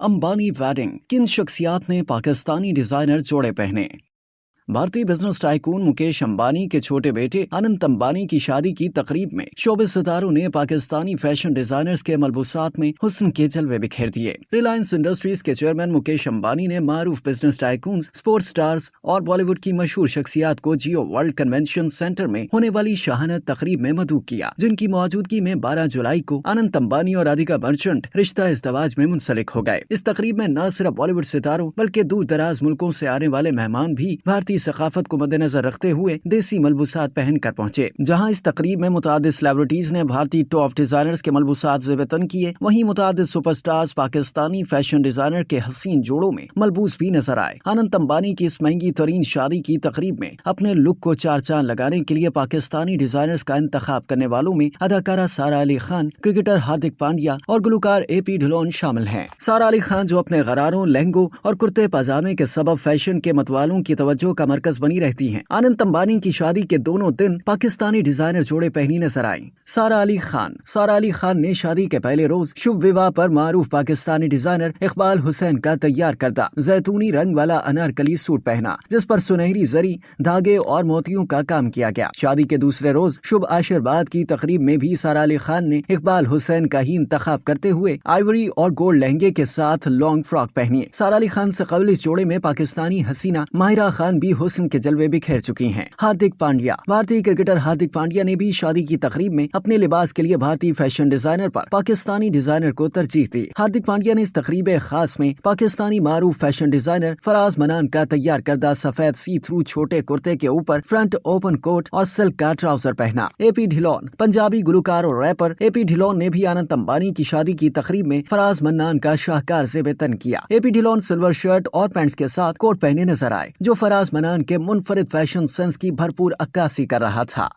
Ambani wedding, किन शख्सियात ने Pakistani designer जोड़े पहने। भारतीय बिजनेस टाइकून मुकेश अंबानी के छोटे बेटे अनंत अंबानी की शादी की तकरीब में शोबे सितारों ने पाकिस्तानी फैशन डिजाइनर्स के मलबूसात में हुस्न के जलवे बिखेर दिए। रिलायंस इंडस्ट्रीज के चेयरमैन मुकेश अंबानी ने मारूफ बिजनेस टाइकून, स्पोर्ट्स स्टार्स और बॉलीवुड की मशहूर शख्सियात को जियो वर्ल्ड कन्वेंशन सेंटर में होने वाली शाहाना तकरीब में मदऊ किया, जिनकी मौजूदगी में 12 जुलाई को अनंत अंबानी और राधिका मर्चेंट रिश्ता इज़्दवाज में मुंसलिक हो गए। इस तकरीब में न सिर्फ बॉलीवुड सितारों बल्कि दूर दराज मुल्कों से आने वाले मेहमान भी भारतीय सकाफत को मद्देनजर रखते हुए देसी मलबूसात पहन कर पहुंचे। जहां इस तकरीब में मुतादिद सेलिब्रिटीज ने भारतीय टॉप डिजाइनर्स के मलबूसात ज़ेब-ए-तन किए, वहीं मुतादिद सुपरस्टार्स पाकिस्तानी फैशन डिजाइनर के हसीन जोड़ों में मलबूस भी नजर आए। अनंत अंबानी की इस महंगी तरीन शादी की तकरीब में अपने लुक को चार चांद लगाने के लिए पाकिस्तानी डिजाइनर्स का इंतखाब करने वालों में अदाकारा सारा अली खान, क्रिकेटर हार्दिक पांड्या और गुलकार ए.पी. ढिलोन शामिल हैं। सारा अली खान जो अपने गरारों, लहंगों और कुर्ते पजामे के सबब फैशन के मतवालों की तवज्जो का मरकज बनी रहती हैं, अनंत अंबानी की शादी के दोनों दिन पाकिस्तानी डिजाइनर जोड़े पहनी नजर आई। सारा अली खान ने शादी के पहले रोज शुभ विवाह पर मारूफ पाकिस्तानी डिजाइनर इकबाल हुसैन का तैयार करदा जैतूनी रंग वाला अनारकली सूट पहना, जिस पर सुनहरी जरी, धागे और मोतियों का काम किया गया। शादी के दूसरे रोज शुभ आशीर्वाद की तकरीब में भी सारा अली खान ने इकबाल हुसैन का ही इंतखाब करते हुए आइवरी और गोल्ड लहंगे के साथ लॉन्ग फ्रॉक पहनी। सारा अली खान से कबल इस जोड़े में पाकिस्तानी हसीना माहिरा खान भी हुस्न के जलवे बिखेर चुकी हैं। हार्दिक पांड्या, भारतीय क्रिकेटर हार्दिक पांड्या ने भी शादी की तकरीब में अपने लिबास के लिए भारतीय फैशन डिजाइनर पर पाकिस्तानी डिजाइनर को तरजीह दी। हार्दिक पांड्या ने इस तकरीब खास में पाकिस्तानी मारूफ फैशन डिजाइनर फराज मनान का तैयार करदा सफेद सी थ्रू छोटे कुर्ते के ऊपर फ्रंट ओपन कोट और सिल्क का ट्राउजर पहना। ए.पी. ढिलोन, पंजाबी गुलकार और रैपर ए.पी. ढिलोन ने भी अनंत अंबानी की शादी की तकरीब में फराज मन्नान का शाहकार ज़ेब-ए-तन किया। ए.पी. ढिलोन सिल्वर शर्ट और पैंट्स के साथ कोट पहने नजर आए, जो फराज मन्नान के मुनफरिद फैशन सेंस की भरपूर अक्कासी कर रहा था।